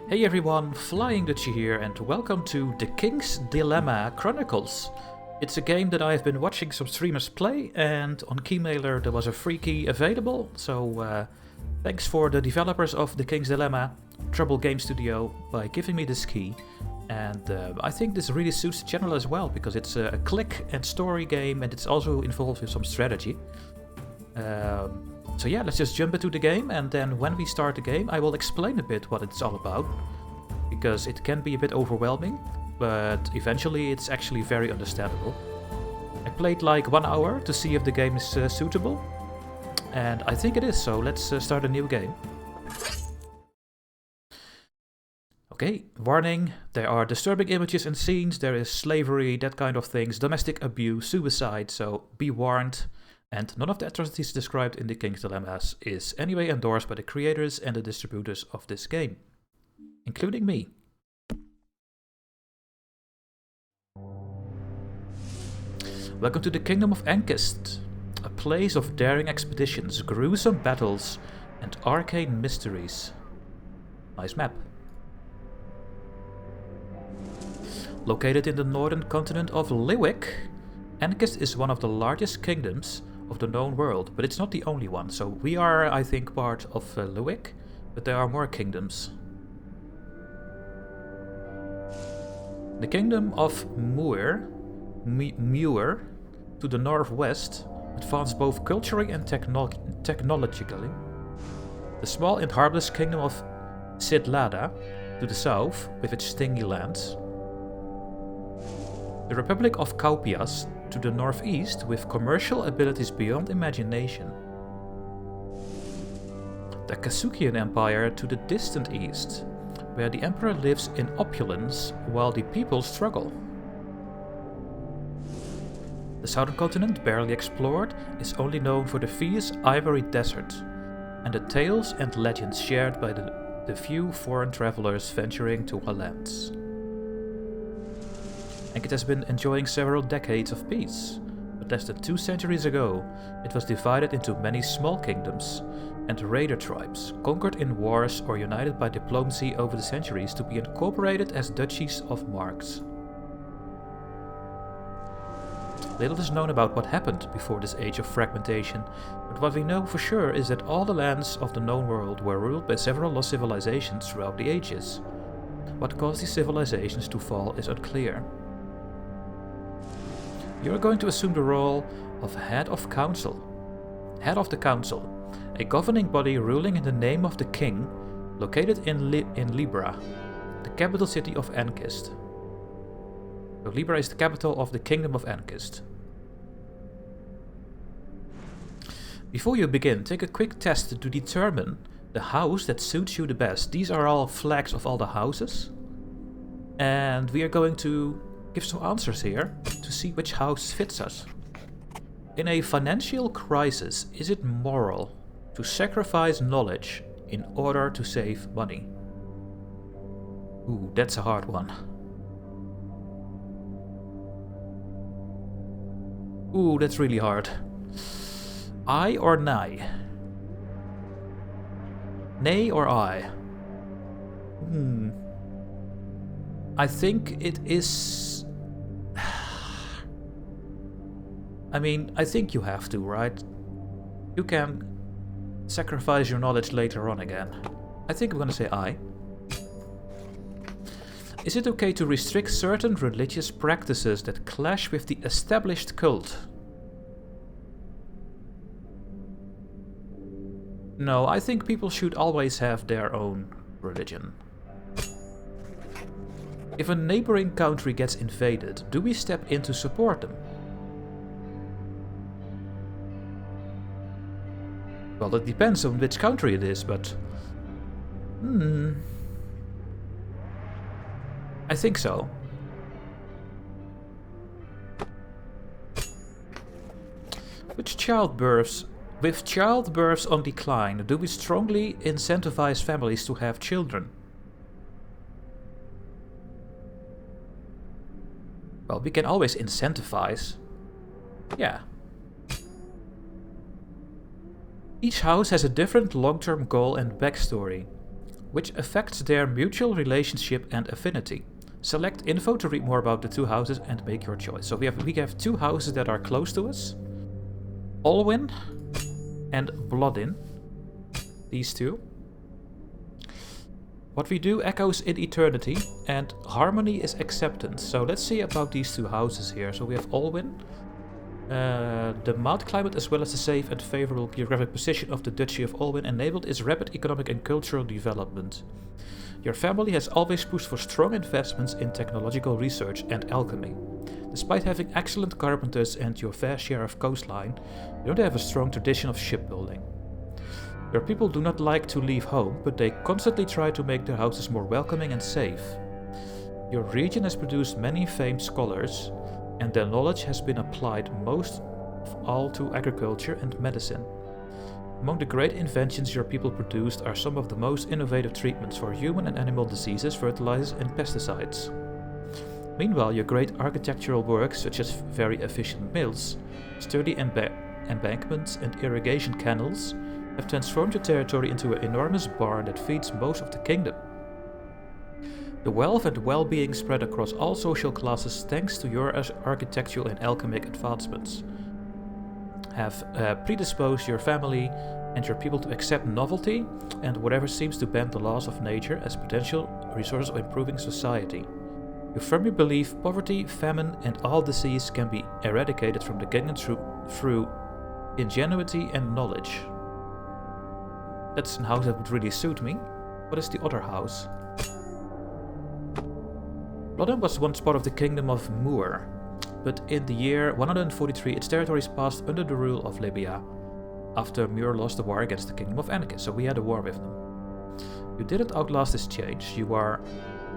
Hey everyone, Flying Dutchie here and welcome to The King's Dilemma Chronicles. It's a game that I've been watching some streamers play and on Keymailer there was a free key available, so thanks for the developers of The King's Dilemma, Trouble Game Studio, by giving me this key. And I think this really suits the channel as well because it's a click and story game and it's also involved with some strategy. So yeah, let's just jump into the game, and then when we start the game I will explain a bit what it's all about, because it can be a bit overwhelming, but eventually it's actually very understandable. I played like 1 hour to see if the game is suitable, and I think it is, so let's start a new game. Okay, warning, there are disturbing images and scenes, there is slavery, that kind of things, domestic abuse, suicide, so be warned. And none of the atrocities described in the King's Dilemmas is anyway endorsed by the creators and the distributors of this game, including me. Welcome to the Kingdom of Ankist, a place of daring expeditions, gruesome battles, and arcane mysteries. Nice map. Located in the northern continent of Liwick, Ankist is one of the largest kingdoms of the known world, but it's not the only one. So we are, I think, part of Liwick, but there are more kingdoms. The kingdom of Muir, to the northwest, advanced both culturally and technologically. The small and harmless kingdom of Sidlada, to the south, with its stingy lands. The Republic of Kaupias, to the northeast, with commercial abilities beyond imagination. The Kasukian Empire to the distant east, where the emperor lives in opulence while the people struggle. The southern continent, barely explored, is only known for the fierce ivory desert, and the tales and legends shared by the few foreign travelers venturing to our lands. Ankist has been enjoying several decades of peace, but less than 2 centuries ago it was divided into many small kingdoms and raider tribes, conquered in wars or united by diplomacy over the centuries to be incorporated as duchies of marks. Little is known about what happened before this age of fragmentation, but what we know for sure is that all the lands of the known world were ruled by several lost civilizations throughout the ages. What caused these civilizations to fall is unclear. You are going to assume the role of Head of the Council, a governing body ruling in the name of the King, located in Libra, the capital city of Ankist. So Libra is the capital of the Kingdom of Ankist. Before you begin, take a quick test to determine the house that suits you the best. These are all flags of all the houses, and we are going to give some answers here to see which house fits us. In a financial crisis, is it moral to sacrifice knowledge in order to save money? Ooh, that's a hard one. Ooh, that's really hard. I or nay? Nay or I? I think it is... I mean, I think you have to, right? You can sacrifice your knowledge later on again. I think I'm gonna say I. Is it okay to restrict certain religious practices that clash with the established cult? No, I think people should always have their own religion. If a neighboring country gets invaded, do we step in to support them? Well, it depends on which country it is, but... I think so. With childbirths on decline, do we strongly incentivize families to have children? Well, we can always incentivize. Yeah. Each house has a different long-term goal and backstory. which affects their mutual relationship and affinity. Select info to read more about the two houses and make your choice. So we have two houses that are close to us. Olwyn and Bloodin. These two. What we do echoes in eternity, and harmony is acceptance. So let's see about these two houses here. So we have Olwyn. The mild climate as well as the safe and favorable geographic position of the Duchy of Olwyn enabled its rapid economic and cultural development. Your family has always pushed for strong investments in technological research and alchemy. Despite having excellent carpenters and your fair share of coastline, you don't have a strong tradition of shipbuilding. Your people do not like to leave home, but they constantly try to make their houses more welcoming and safe. Your region has produced many famed scholars, and their knowledge has been applied most of all to agriculture and medicine. Among the great inventions your people produced are some of the most innovative treatments for human and animal diseases, fertilizers, and pesticides. Meanwhile, your great architectural works, such as very efficient mills, sturdy embankments, and irrigation canals, have transformed your territory into an enormous barn that feeds most of the kingdom. The wealth and well-being spread across all social classes thanks to your architectural and alchemic advancements have predisposed your family and your people to accept novelty and whatever seems to bend the laws of nature as potential resources of improving society. You firmly believe poverty, famine, and all disease can be eradicated from the kingdom through ingenuity and knowledge. That's a house that would really suit me. What is the other house? Bloodin was once part of the Kingdom of Moor, but in the year 143 its territories passed under the rule of Libya, after Muir lost the war against the Kingdom of Ankist, so we had a war with them. You didn't outlast this change, you are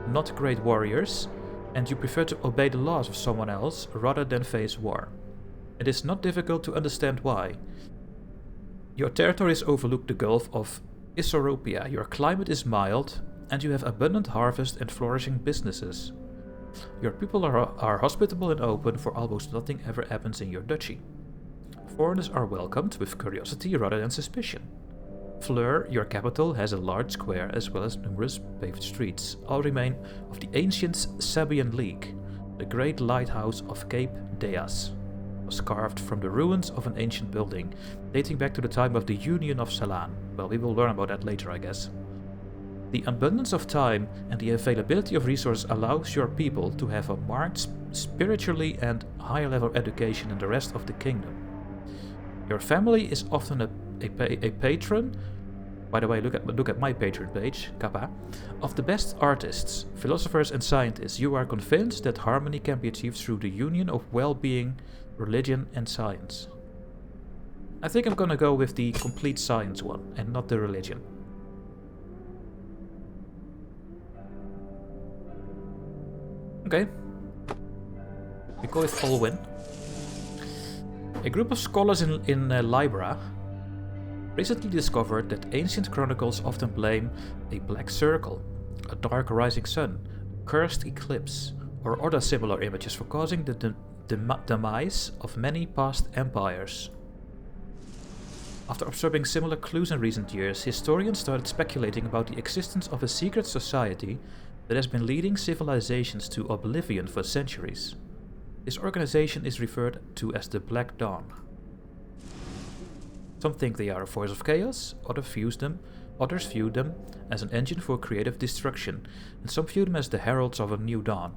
not great warriors, and you prefer to obey the laws of someone else rather than face war. It is not difficult to understand why. Your territories overlook the Gulf of Issoropia, your climate is mild, and you have abundant harvest and flourishing businesses. Your people are hospitable and open, for almost nothing ever happens in your duchy. Foreigners are welcomed with curiosity rather than suspicion. Fleur, your capital, has a large square as well as numerous paved streets, all remain of the ancient Sabian League. The great lighthouse of Cape Deas was carved from the ruins of an ancient building, dating back to the time of the Union of Ceylon. Well, we will learn about that later, I guess. The abundance of time and the availability of resources allows your people to have a marked spiritually and higher level of education than the rest of the kingdom. Your family is often a patron, by the way, look at my patron page, Kappa, of the best artists, philosophers and scientists. You are convinced that harmony can be achieved through the union of well-being, religion and science. I think I'm gonna go with the complete science one and not the religion. Okay. We go with Olwyn. A group of scholars in Libra recently discovered that ancient chronicles often blame a black circle, a dark rising sun, cursed eclipse, or other similar images for causing the demise of many past empires. After observing similar clues in recent years, historians started speculating about the existence of a secret society that has been leading civilizations to oblivion for centuries. This organization is referred to as the Black Dawn. Some think they are a force of chaos, others view them as an engine for creative destruction, and some view them as the heralds of a new dawn,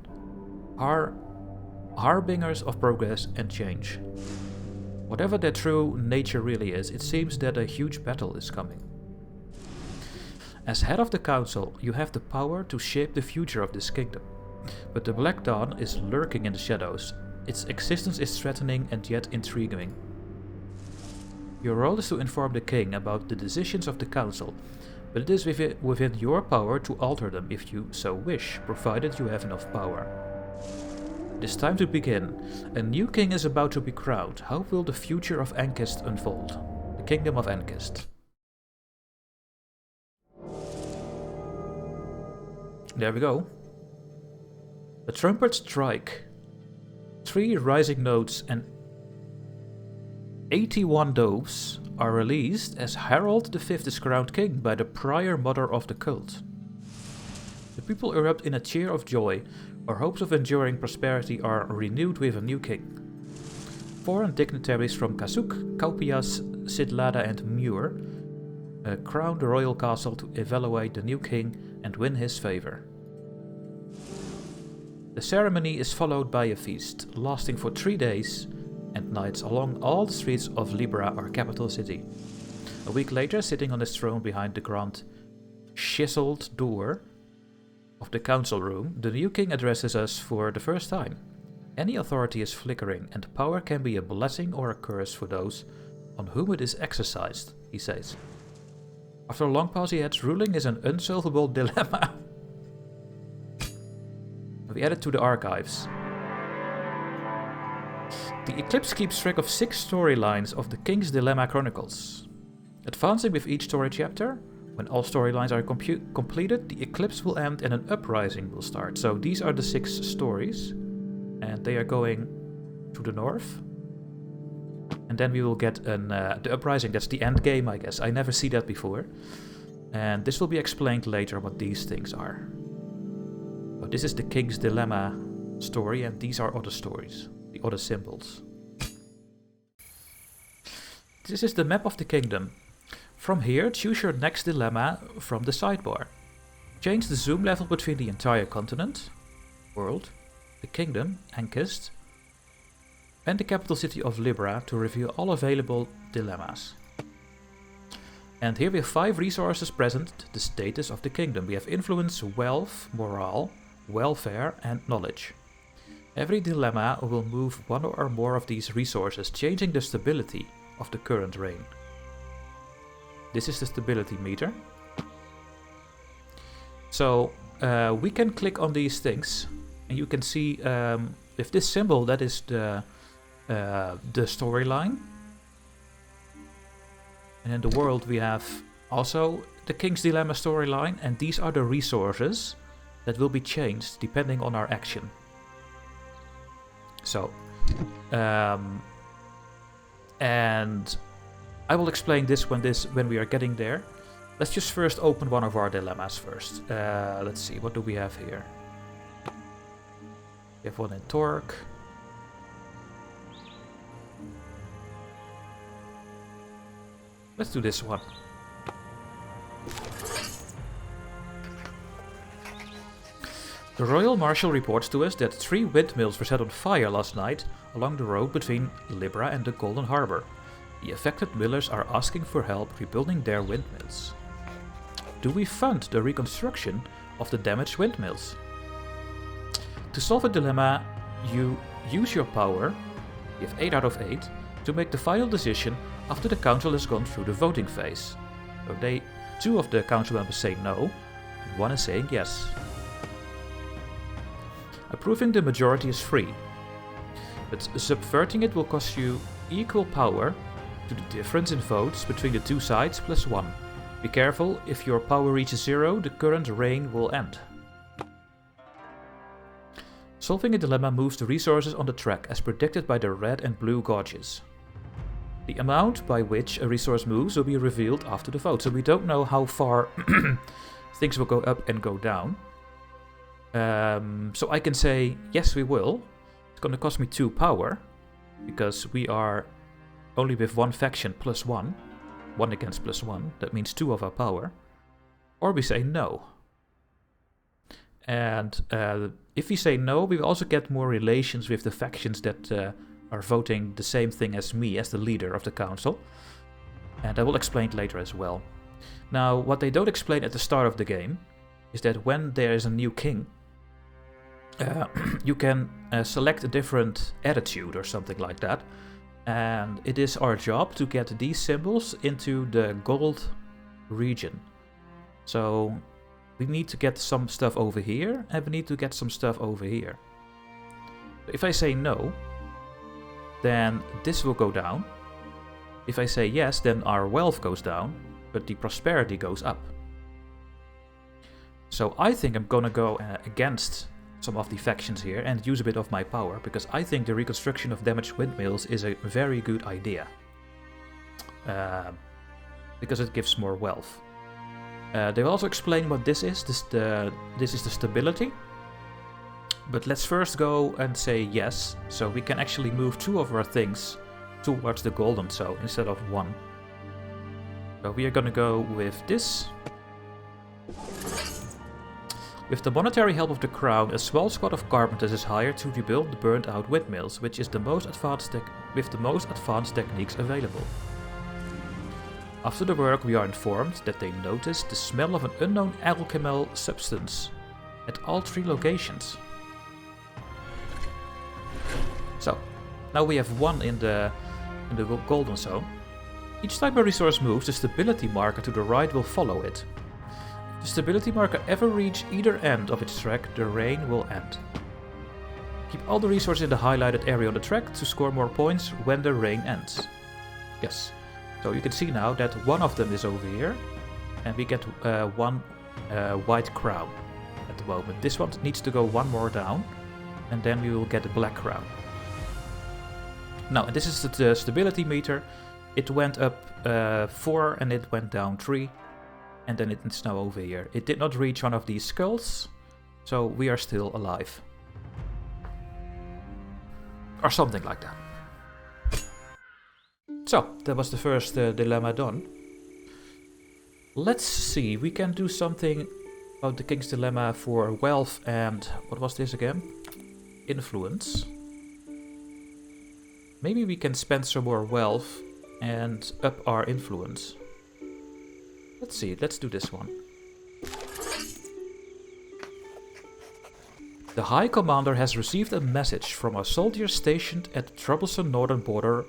harbingers of progress and change. Whatever their true nature really is, it seems that a huge battle is coming. As head of the council, you have the power to shape the future of this kingdom. But the Black Dawn is lurking in the shadows. Its existence is threatening and yet intriguing. Your role is to inform the king about the decisions of the council, but it is within your power to alter them if you so wish, provided you have enough power. It is time to begin. A new king is about to be crowned. How will the future of Ankist unfold? The Kingdom of Ankist. There we go. The trumpets strike. 3 rising notes and 81 doves are released as Harold V is crowned king by the prior mother of the cult. The people erupt in a cheer of joy. Our hopes of enduring prosperity are renewed with a new king. Foreign dignitaries from Kasuk, Kaupias, Sidlada and Muir crown the royal castle to evaluate the new king and win his favor. The ceremony is followed by a feast, lasting for 3 days and nights along all the streets of Libra, our capital city. A week later, sitting on his throne behind the grand chiseled door of the council room, the new king addresses us for the first time. Any authority is flickering, and power can be a blessing or a curse for those on whom it is exercised, he says. After a long pause he adds, ruling is an unsolvable dilemma. We add it to the archives. The Eclipse keeps track of 6 storylines of the King's Dilemma Chronicles. Advancing with each story chapter, when all storylines are completed, the Eclipse will end and an uprising will start. So these are the 6 stories, and they are going to the north. And then we will get the uprising. That's the end game, I guess. I never see that before. And this will be explained later what these things are. But this is the King's Dilemma story, and these are other stories, the other symbols. This is the map of the kingdom. From here, choose your next dilemma from the sidebar. Change the zoom level between the entire continent, world, the kingdom, Ankist, and the capital city of Libra to reveal all available dilemmas. And here we have 5 resources present, the status of the kingdom. We have influence, wealth, morale, welfare and knowledge. Every dilemma will move one or more of these resources, changing the stability of the current reign. This is the stability meter. So we can click on these things and you can see if this symbol, that is the storyline. And in the world we have also the King's Dilemma storyline, and these are the resources that will be changed depending on our action. So, and I will explain this when we are getting there. Let's just first open one of our dilemmas first. Let's see, what do we have here? We have one in Torque. Let's do this one. The Royal Marshal reports to us that 3 windmills were set on fire last night along the road between Libra and the Golden Harbor. The affected millers are asking for help rebuilding their windmills. Do we fund the reconstruction of the damaged windmills? To solve a dilemma, you use your power, you have 8 out of 8, to make the final decision after the council has gone through the voting phase. So 2 of the council members say no, and 1 is saying yes. Approving the majority is free, but subverting it will cost you equal power to the difference in votes between the 2 sides plus 1. Be careful, if your power reaches 0, the current reign will end. Solving a dilemma moves the resources on the track as predicted by the red and blue gauges. The amount by which a resource moves will be revealed after the vote, so we don't know how far things will go up and go down. So I can say, yes we will. It's gonna cost me 2 power, because we are only with 1 faction plus 1. 1 against plus 1, that means 2 of our power. Or we say no. And if we say no, we will also get more relations with the factions that are voting the same thing as me, as the leader of the council. And I will explain it later as well. Now, what they don't explain at the start of the game is that when there is a new king, you can select a different attitude or something like that. And it is our job to get these symbols into the gold region. So we need to get some stuff over here, and we need to get some stuff over here. If I say no, then this will go down. If I say yes, then our wealth goes down, but the prosperity goes up. So I think I'm gonna go against some of the factions here and use a bit of my power, because I think the reconstruction of damaged windmills is a very good idea. Because it gives more wealth. They will also explain what this is. This is the stability. But let's first go and say yes, so we can actually move 2 of our things towards the golden zone instead of 1. So we are gonna go with this. With the monetary help of the crown, a small squad of carpenters is hired to rebuild the burnt-out windmills, which is the most advanced with the most advanced techniques available. After the work, we are informed that they noticed the smell of an unknown alchemical substance at all 3 locations. So, now we have 1 in the golden zone. Each time a resource moves, the stability marker to the right will follow it. If the stability marker ever reaches either end of its track, the rain will end. Keep all the resources in the highlighted area on the track to score more points when the rain ends. Yes, so you can see now that 1 of them is over here, and we get 1 white crown at the moment. This one needs to go 1 more down, and then we will get a black crown. Now, this is the stability meter. It went up 4 and it went down 3. And then it's now over here. It did not reach one of these skulls. So we are still alive. Or something like that. So, that was the first dilemma done. Let's see. We can do something about the King's Dilemma for wealth and... what was this again? Influence. Maybe we can spend some more wealth and up our influence. Let's see, let's do this one. The High Commander has received a message from a soldier stationed at the troublesome northern border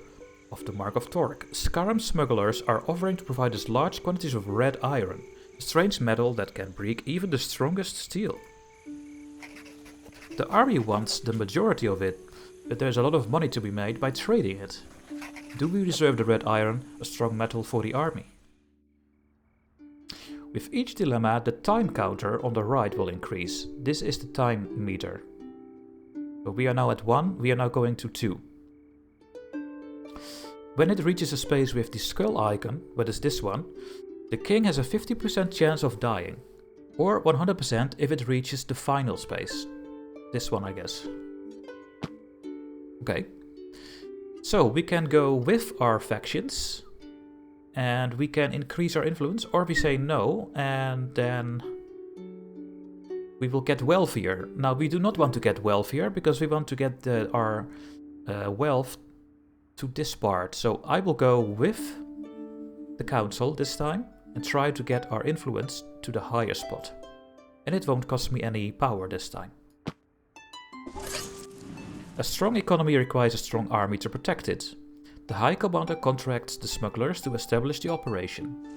of the Mark of Torque. Scarab smugglers are offering to provide us large quantities of red iron, a strange metal that can break even the strongest steel. The army wants the majority of it, but there's a lot of money to be made by trading it. Do we reserve the red iron, a strong metal, for the army? With each dilemma, the time counter on the right will increase. This is the time meter. So we are now at 1, we are now going to 2. When it reaches a space with the skull icon, what is this one, the king has a 50% chance of dying. Or 100% if it reaches the final space. This one, I guess. Okay. So we can go with our factions. And we can increase our influence, or we say no, and then we will get wealthier. Now, we do not want to get wealthier, because we want to get our wealth to this part. So I will go with the council this time, and try to get our influence to the higher spot. And it won't cost me any power this time. A strong economy requires a strong army to protect it. The High Commander contracts the smugglers to establish the operation.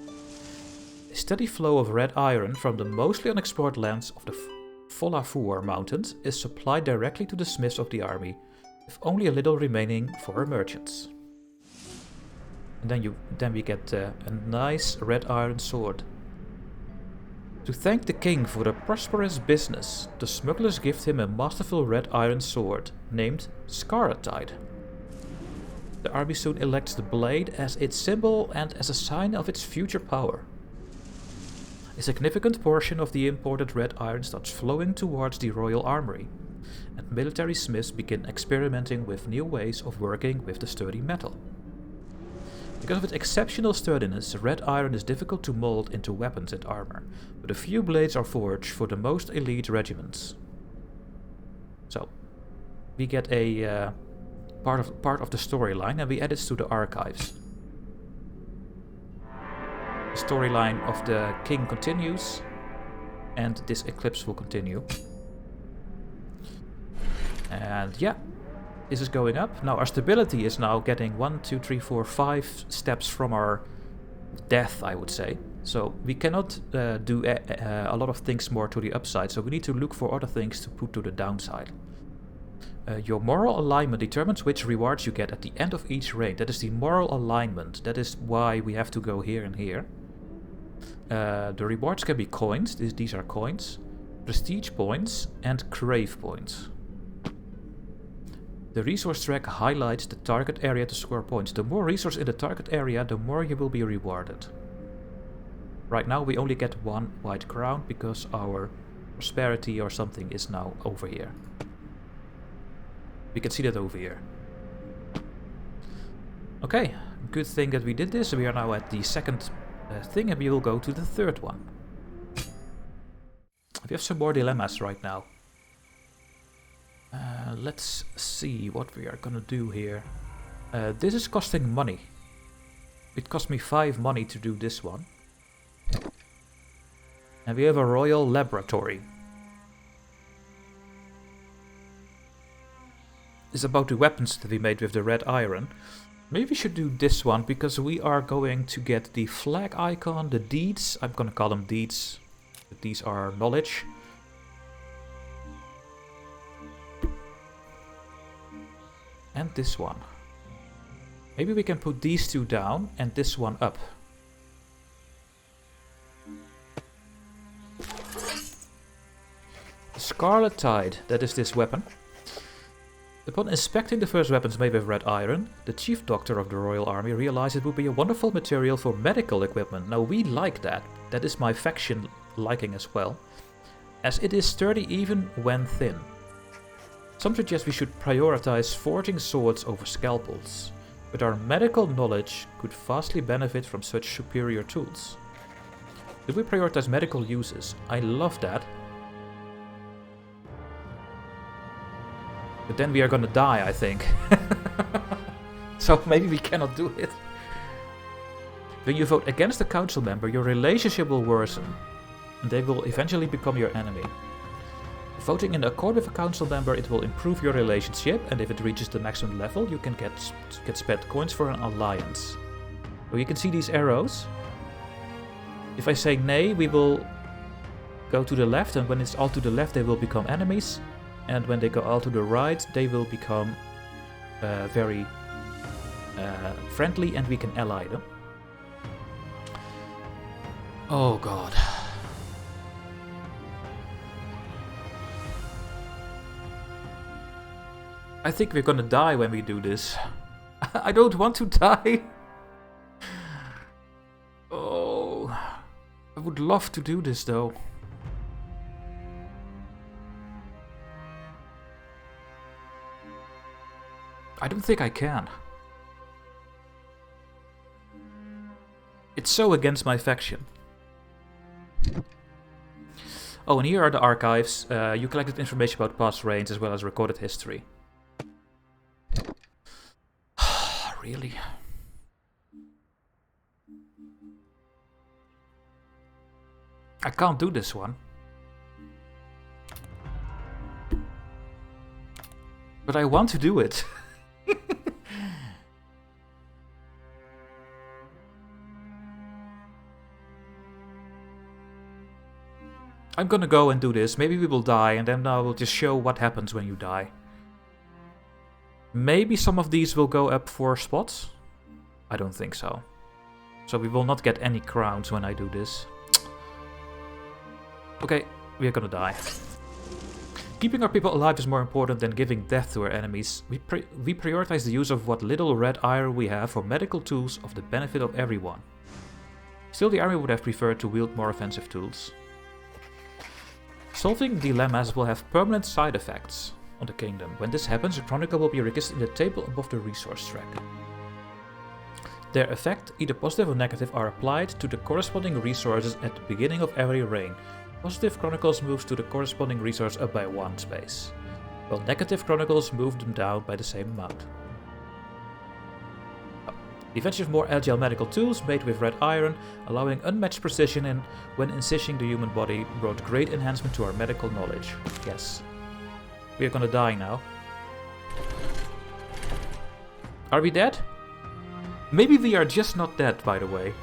A steady flow of red iron from the mostly unexplored lands of the Folafur Mountains is supplied directly to the smiths of the army, with only a little remaining for our merchants. And then we get a nice red iron sword. To thank the king for the prosperous business, the smugglers gift him a masterful red iron sword, named Scarletide. The army soon elects the blade as its symbol and as a sign of its future power. A significant portion of the imported red iron starts flowing towards the royal armory, and military smiths begin experimenting with new ways of working with the sturdy metal. Because of its exceptional sturdiness, red iron is difficult to mold into weapons and armor, but a few blades are forged for the most elite regiments. So, we get a part of the storyline, and we add it to the archives. The storyline of the king continues, and this eclipse will continue. And yeah, this is going up. Now our stability is now getting 1, 2, 3, 4, 5 steps from our death, I would say. So we cannot do a lot of things more to the upside, so we need to look for other things to put to the downside. Your moral alignment determines which rewards you get at the end of each reign. That is the moral alignment. That is why we have to go here and here. The rewards can be coins. These are coins. Prestige points and crave points. The resource track highlights the target area to score points. The more resource in the target area, the more you will be rewarded. Right now we only get 1 white crown because our prosperity or something is now over here. We can see that over here. Okay, good thing that we did this. We are now at the second thing and we will go to the third one. We have some more dilemmas right now. Let's see what we are gonna do here. This is costing money. It cost me 5 money to do this one. And we have a royal laboratory. It's about the weapons that we made with the red iron. Maybe we should do this one because we are going to get the flag icon, the deeds. I'm gonna call them deeds. But these are knowledge. And this one. Maybe we can put these two down and this one up. The Scarlet Tide, that is this weapon. Upon inspecting the first weapons made with red iron, the chief doctor of the Royal Army realized it would be a wonderful material for medical equipment. Now we like that. That is my faction liking as well. As it is sturdy even when thin. Some suggest we should prioritize forging swords over scalpels. But our medical knowledge could vastly benefit from such superior tools. If we prioritize medical uses, I love that. But then we are gonna die, I think. So maybe we cannot do it. When you vote against a council member, your relationship will worsen. And they will eventually become your enemy. Voting in accord with a council member, it will improve your relationship, and if it reaches the maximum level, you can get spent coins for an alliance. So you can see these arrows. If I say nay, we will go to the left, and when it's all to the left, they will become enemies. And when they go all to the right, they will become very friendly, and we can ally them. Oh god. I think we're gonna die when we do this. I don't want to die. Oh, I would love to do this though. I don't think I can. It's so against my faction. Oh, and here are the archives. You collected information about past reigns as well as recorded history. Really? I can't do this one. But I want to do it. I'm gonna go and do this. Maybe we will die and then I will just show what happens when you die. Maybe some of these will go up 4 spots? I don't think so. So we will not get any crowns when I do this. Okay, we are gonna die. Keeping our people alive is more important than giving death to our enemies. We prioritize the use of what little red iron we have for medical tools of the benefit of everyone. Still, the army would have preferred to wield more offensive tools. Solving dilemmas will have permanent side effects on the kingdom. When this happens, a chronicle will be registered in the table above the resource track. Their effect, either positive or negative, are applied to the corresponding resources at the beginning of every reign. Positive chronicles moves to the corresponding resource up by 1 space, while negative chronicles move them down by the same amount. The invention of more agile medical tools made with red iron, allowing unmatched precision when incisioning the human body, brought great enhancement to our medical knowledge. Yes. We are gonna die now. Are we dead? Maybe we are just not dead, by the way.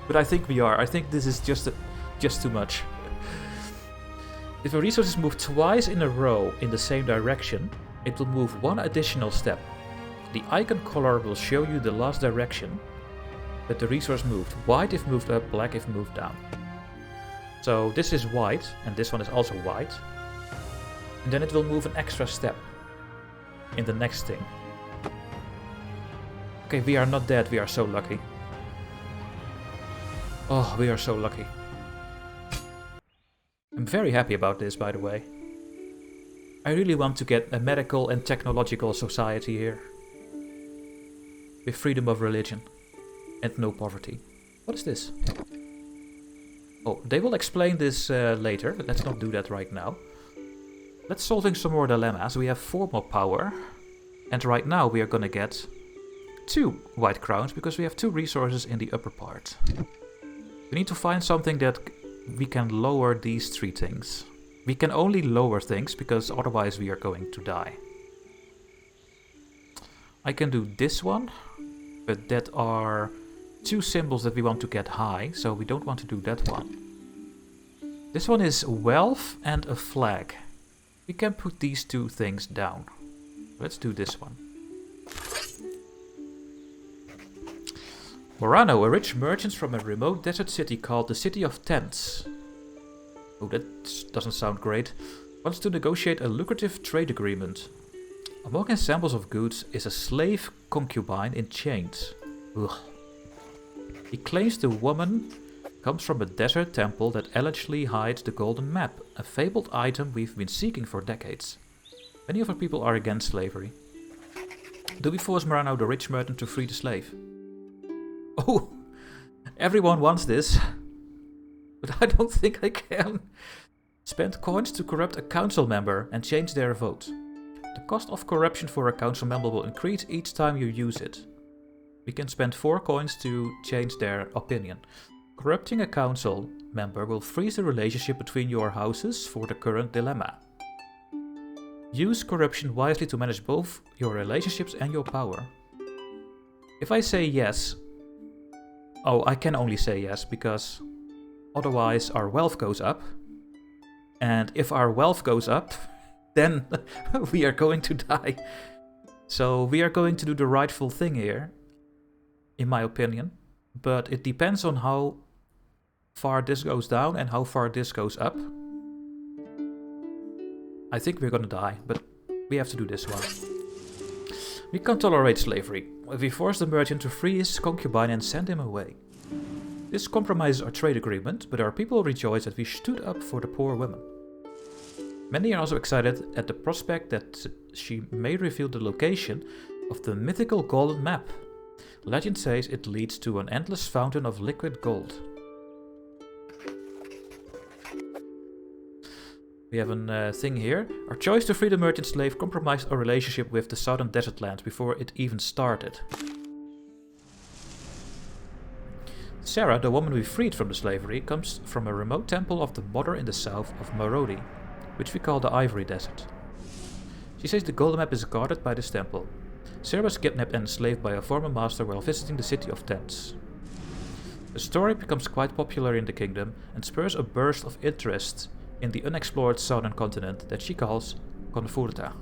But I think we are. I think this is just too much. If a resource is moved twice in a row in the same direction, it will move 1 additional step. The icon color will show you the last direction that the resource moved. White if moved up, black if moved down. So this is white, and this one is also white. And then it will move an extra step in the next thing. Okay, we are not dead, we are so lucky. Oh, we are so lucky. I'm very happy about this, by the way. I really want to get a medical and technological society here. With freedom of religion. And no poverty. What is this? Oh, they will explain this later, but let's not do that right now. Let's solving some more dilemmas. We have 4 more power. And right now we are gonna get 2 white crowns, because we have 2 resources in the upper part. We need to find something that we can lower these 3 things. We can only lower things, because otherwise we are going to die. I can do this one, but that are 2 symbols that we want to get high, so we don't want to do that one. This one is wealth and a flag. We can put these 2 things down. Let's do this one. Morano, a rich merchant from a remote desert city called the City of Tents. Oh, that doesn't sound great. Wants to negotiate a lucrative trade agreement. Among his samples of goods is a slave concubine in chains. Ugh. He claims the woman comes from a desert temple that allegedly hides the golden map, a fabled item we've been seeking for decades. Many of our people are against slavery. Do we force Morano, the rich merchant, to free the slave? Oh, everyone wants this, but I don't think I can. Spend coins to corrupt a council member and change their vote. The cost of corruption for a council member will increase each time you use it. We can spend 4 coins to change their opinion. Corrupting a council member will freeze the relationship between your houses for the current dilemma. Use corruption wisely to manage both your relationships and your power. If I say yes... Oh, I can only say yes, because otherwise our wealth goes up. And if our wealth goes up, then we are going to die. So we are going to do the rightful thing here, in my opinion. But it depends on how far this goes down and how far this goes up. I think we're gonna die, but we have to do this one. We can't tolerate slavery. We force the merchant to free his concubine and send him away. This compromises our trade agreement, but our people rejoice that we stood up for the poor women. Many are also excited at the prospect that she may reveal the location of the mythical golden map. Legend says it leads to an endless fountain of liquid gold. We have a thing here. Our choice to free the merchant slave compromised our relationship with the southern desert lands before it even started. Sarah, the woman we freed from the slavery, comes from a remote temple of the mother in the south of Marodi, which we call the Ivory Desert. She says the golden map is guarded by this temple. Sarah was kidnapped and enslaved by a former master while visiting the City of Tents. The story becomes quite popular in the kingdom and spurs a burst of interest in the unexplored southern continent that she calls Confurta.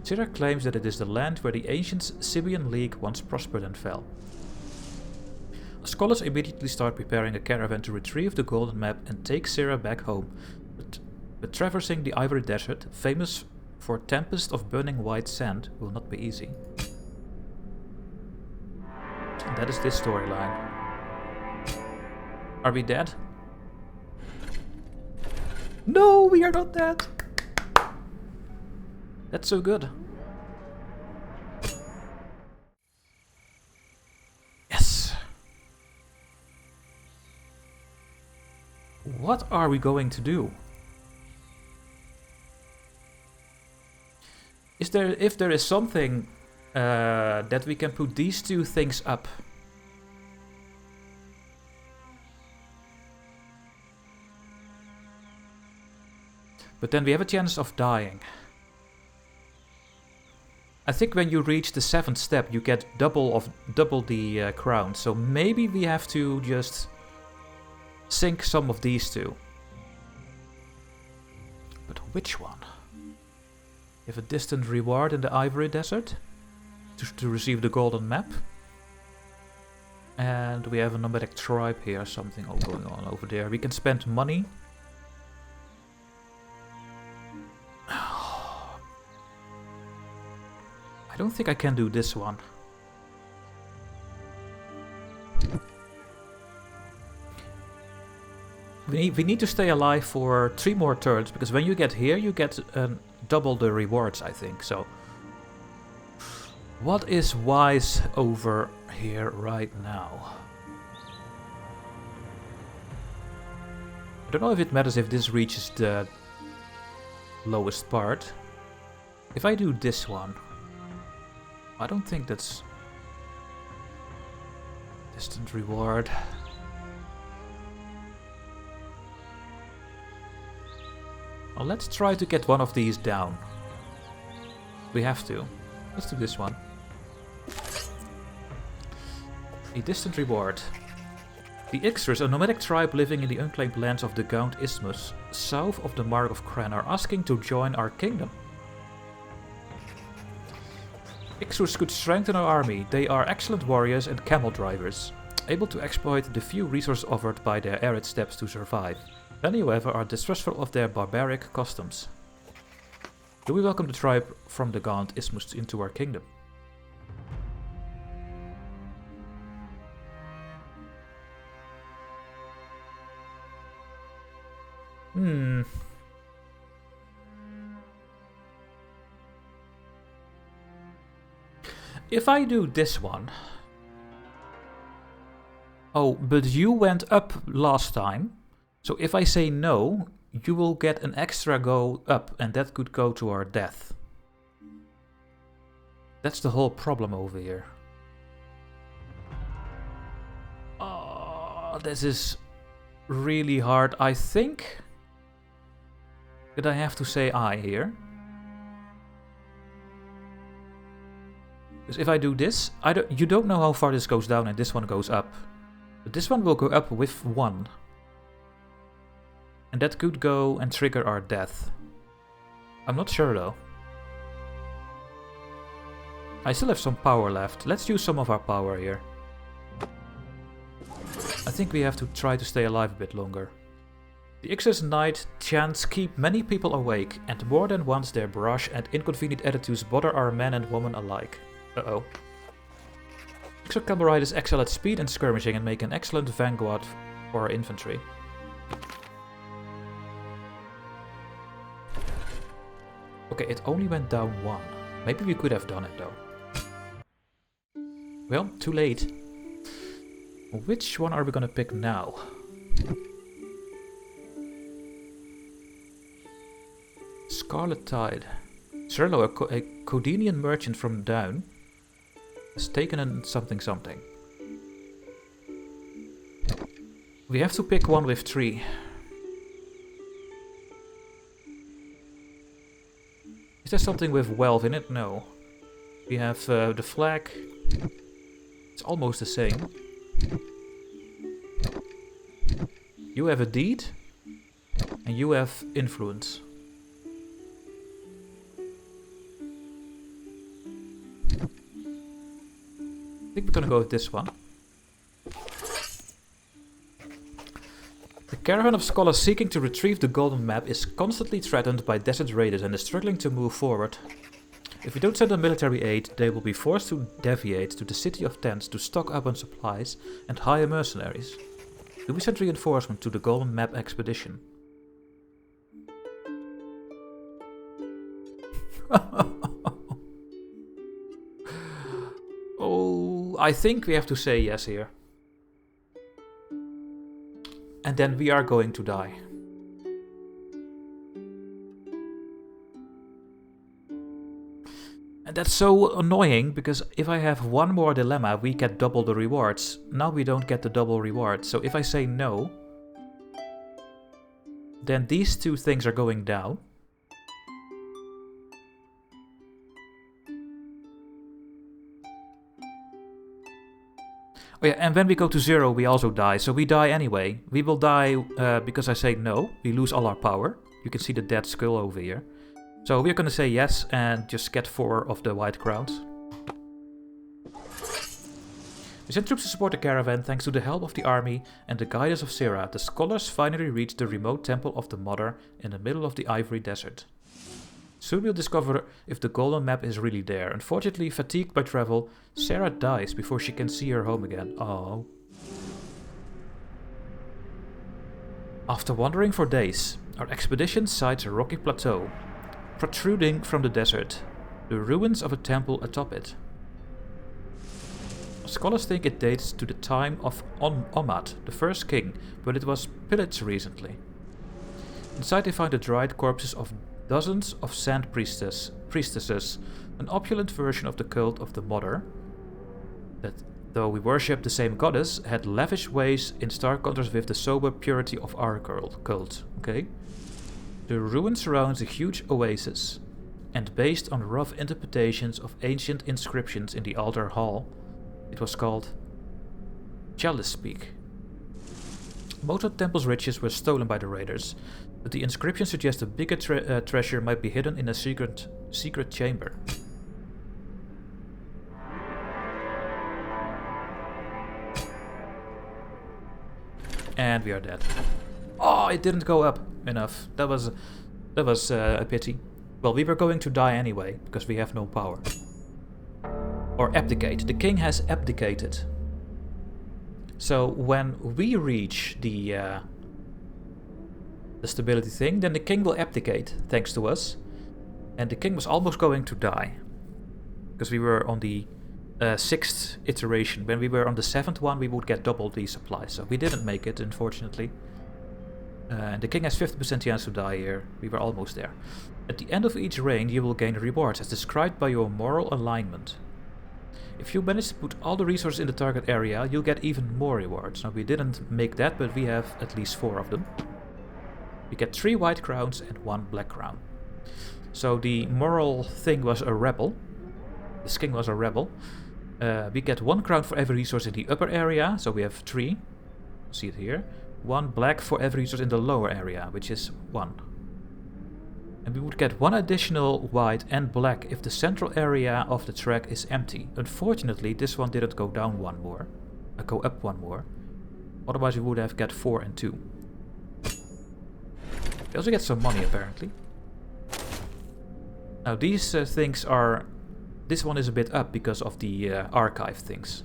Sarah claims that it is the land where the ancient Sibian League once prospered and fell. Scholars immediately start preparing a caravan to retrieve the golden map and take Sarah back home, but traversing the Ivory Desert, famous for tempests of burning white sand, will not be easy. And that is this storyline. Are we dead? No, we are not dead! That's so good. Yes! What are we going to do? If there is something that we can put these 2 things up. But then we have a chance of dying. I think when you reach the 7th step, you get double the crown. So maybe we have to just sink some of these 2. But which one? You have a distant reward in the Ivory Desert to receive the golden map. And we have a nomadic tribe here, something going on over there. We can spend money. I don't think I can do this one. We need to stay alive for 3 more turns, because when you get here, you get double the rewards, I think. So, what is wise over here right now? I don't know if it matters if this reaches the lowest part. If I do this one, I don't think that's distant reward. Well, let's try to get one of these down. We have to. Let's do this one. A distant reward. The Ixters, a nomadic tribe living in the unclaimed lands of the Gaunt Isthmus, south of the Mark of Kren, are asking to join our kingdom. Ixters could strengthen our army. They are excellent warriors and camel drivers, able to exploit the few resources offered by their arid steppes to survive. Many, however, are distrustful of their barbaric customs. Do we welcome the tribe from the Gaunt Isthmus into our kingdom? If I do this one... Oh, but you went up last time. So if I say no, you will get an extra go up, and that could go to our death. That's the whole problem over here. Oh, this is really hard. I think that I have to say I here. Because if I do this, you don't know how far this goes down and this one goes up. But this one will go up with 1. And that could go and trigger our death. I'm not sure though. I still have some power left. Let's use some of our power here. I think we have to try to stay alive a bit longer. The Ixters' night chants keep many people awake, and more than once their brash and inconvenient attitudes bother our men and women alike. Uh-oh. Ixter cavalry riders excel at speed and skirmishing and make an excellent vanguard for our infantry. Okay, it only went down 1. Maybe we could have done it though. Well, too late. Which one are we gonna pick now? Scarlet Tide. Zerlo, a Codenian merchant from Down, has taken in something. We have to pick one with 3. Is there something with wealth in it? No. We have the flag. It's almost the same. You have a deed. And you have influence. I think we're gonna go with this one. The caravan of scholars seeking to retrieve the golden map is constantly threatened by desert raiders and is struggling to move forward. If we don't send them military aid, they will be forced to deviate to the city of tents to stock up on supplies and hire mercenaries. Do we send reinforcement to the golden map expedition? Oh, I think we have to say yes here. And then we are going to die. And that's so annoying, because if I have one more dilemma, we get double the rewards. Now we don't get the double reward. So if I say no, then these 2 things are going down. Oh yeah, and when we go to 0, we also die. So we die anyway. We will die because I say no. We lose all our power. You can see the dead skull over here. So we're gonna say yes and just get 4 of the white crowns. We sent troops to support the caravan. Thanks to the help of the army and the guidance of Sera, the scholars finally reached the remote temple of the Mother in the middle of the Ivory Desert. Soon we'll discover if the golden map is really there. Unfortunately, fatigued by travel, Sarah dies before she can see her home again. Oh. After wandering for days, our expedition sights a rocky plateau, protruding from the desert, the ruins of a temple atop it. Scholars think it dates to the time of Omad, the first king, but it was pillaged recently. Inside they find the dried corpses of dozens of sand priestesses, an opulent version of the cult of the Mother, that, though we worship the same goddess, had lavish ways in stark contrast with the sober purity of our cult. Okay? The ruin surrounds a huge oasis, and based on rough interpretations of ancient inscriptions in the altar hall, it was called Chalice Peak. Most of the temple's riches were stolen by the raiders, but the inscription suggests a bigger treasure might be hidden in a secret chamber. And we are dead. Oh, it didn't go up enough. That was a pity. Well, we were going to die anyway, because we have no power. Or abdicate. The king has abdicated. So when we reach the stability thing, then the king will abdicate, thanks to us. And the king was almost going to die. Because we were on the 6th iteration. When we were on the 7th one, we would get double the supply. So we didn't make it, unfortunately. The king has 50% chance to die here. We were almost there. At the end of each reign, you will gain rewards as described by your moral alignment. If you manage to put all the resources in the target area, you'll get even more rewards. Now, we didn't make that, but we have at least 4 of them. We get 3 white crowns and 1 black crown. So the moral thing was a rebel. This king was a rebel. We get 1 crown for every resource in the upper area, so we have 3. See it here. 1 black for every resource in the lower area, which is 1. And we would get 1 additional white and black if the central area of the track is empty. Unfortunately, this one didn't go down 1 more. Go up 1 more. Otherwise we would have got 4 and 2. We also get some money apparently. Now these things are... This one is a bit up because of the archive things.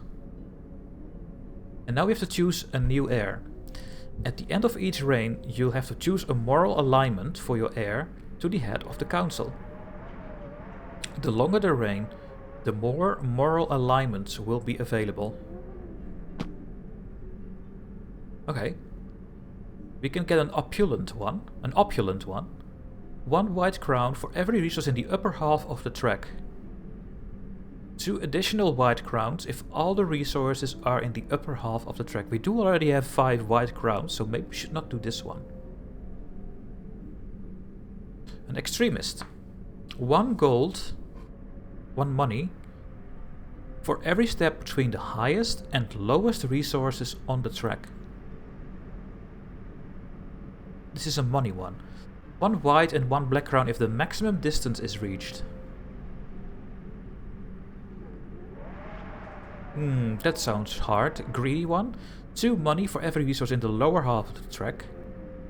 And now we have to choose a new heir. At the end of each reign, you'll have to choose a moral alignment for your heir to the head of the council. The longer the reign, the more moral alignments will be available. Okay. We can get an opulent one. 1 white crown for every resource in the upper half of the track. 2 additional white crowns if all the resources are in the upper half of the track. We do already have 5 white crowns, so maybe we should not do this one. An extremist. 1 gold, 1 money, for every step between the highest and lowest resources on the track. This is a money one. 1 white and 1 black crown if the maximum distance is reached. That sounds hard. Greedy one. 2 money for every resource in the lower half of the track.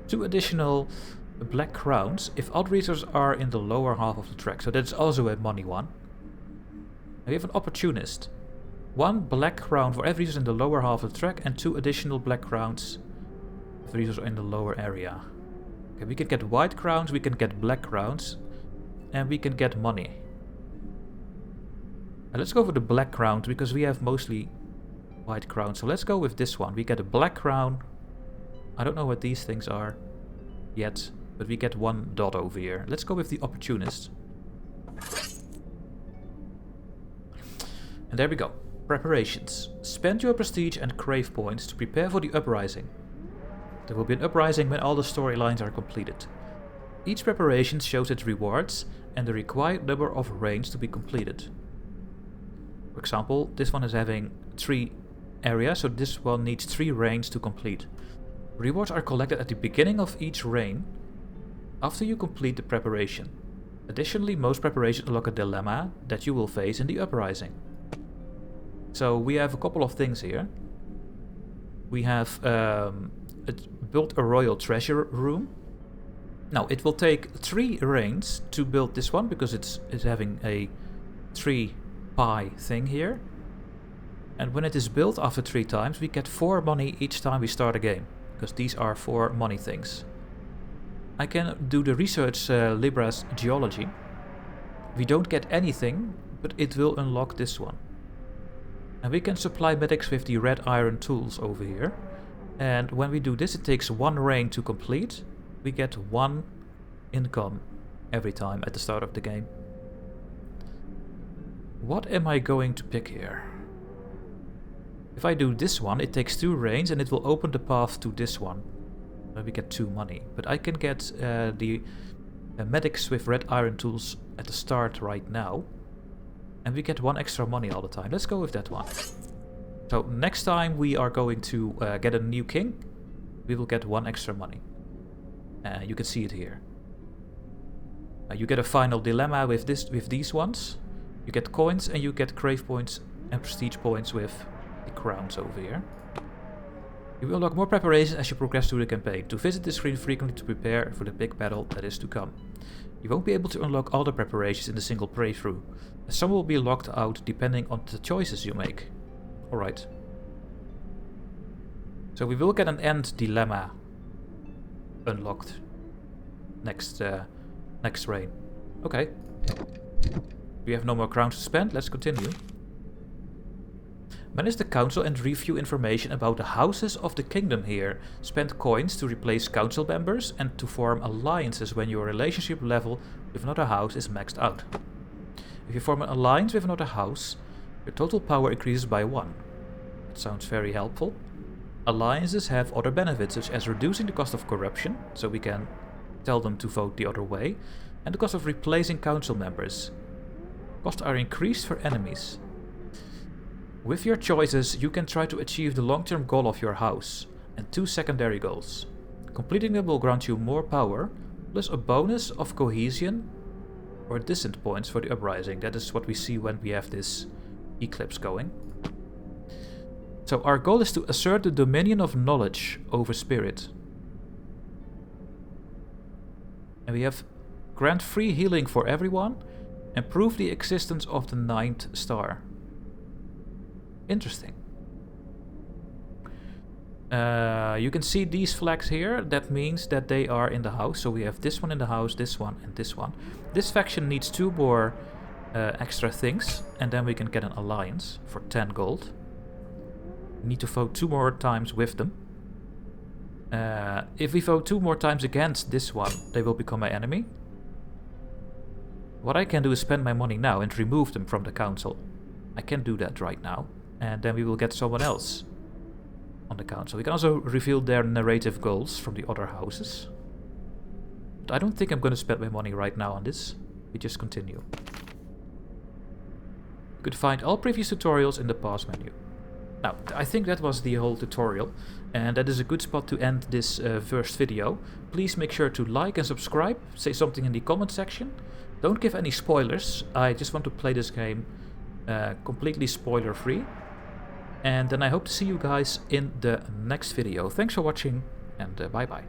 2 additional black crowns if all resources are in the lower half of the track. So that's also a money one. And we have an opportunist. 1 black crown for every resource in the lower half of the track and 2 additional black crowns if the resources are in the lower area. Okay, we can get white crowns, we can get black crowns, and we can get money. Let's go for the black crown because we have mostly white crowns. So let's go with this one. We get a black crown. I don't know what these things are yet, but we get 1 dot over here. Let's go with the opportunist. And there we go. Preparations. Spend your prestige and crave points to prepare for the uprising. There will be an uprising when all the storylines are completed. Each preparation shows its rewards and the required number of reigns to be completed. For example, this one is having 3 areas, so this one needs 3 reigns to complete. Rewards are collected at the beginning of each reign after you complete the preparation. Additionally, most preparations unlock a dilemma that you will face in the uprising. So we have a couple of things here. We have built a royal treasure room. Now it will take 3 reigns to build this one because it's having a 3 pie thing here. And when it is built after 3 times, we get 4 money each time we start a game. because these are for money things. I can do the research Libra's geology. We don't get anything, but it will unlock this one. And we can supply medics with the red iron tools over here. And when we do this, it takes 1 reign to complete. We get 1 income every time at the start of the game. What am I going to pick here? If I do this one, it takes 2 reigns and it will open the path to this one. Where we get 2 money. But I can get the medics with red iron tools at the start right now. And we get 1 extra money all the time. Let's go with that one. So next time we are going to get a new king. We will get 1 extra money. You can see it here. You get a final dilemma with these ones. You get coins and you get crave points and prestige points with the crowns over here. You will unlock more preparation as you progress through the campaign. To visit the screen frequently to prepare for the big battle that is to come. You won't be able to unlock all the preparations in the single playthrough. Some will be locked out depending on the choices you make. Alright. So we will get an end dilemma unlocked next reign. Okay. We have no more crowns to spend. Let's continue. Manage the council and review information about the houses of the kingdom here. Spend coins to replace council members and to form alliances when your relationship level with another house is maxed out. If you form an alliance with another house, your total power increases by 1. That sounds very helpful. Alliances have other benefits, such as reducing the cost of corruption, so we can tell them to vote the other way, and the cost of replacing council members. Costs are increased for enemies. With your choices, you can try to achieve the long-term goal of your house, and 2 secondary goals. Completing them will grant you more power, plus a bonus of cohesion or dissent points for the uprising. That is what we see when we have this eclipse going. So our goal is to assert the dominion of knowledge over spirit. And we have grant free healing for everyone and prove the existence of the 9th star. Interesting. You can see these flags here. That means that they are in the house. So we have this one in the house, this one, and this one. This faction needs 2 more extra things, and then we can get an alliance for 10 gold. We need to vote 2 more times with them. If we vote 2 more times against this one, they will become my enemy. What I can do is spend my money now and remove them from the council. I can do that right now. And then we will get someone else on the council. We can also reveal their narrative goals from the other houses. But I don't think I'm going to spend my money right now on this. We just continue. You could find all previous tutorials in the pause menu. Now, I think that was the whole tutorial. And that is a good spot to end this first video. Please make sure to like and subscribe. Say something in the comment section. Don't give any spoilers. I just want to play this game completely spoiler free. And then I hope to see you guys in the next video. Thanks for watching and bye bye.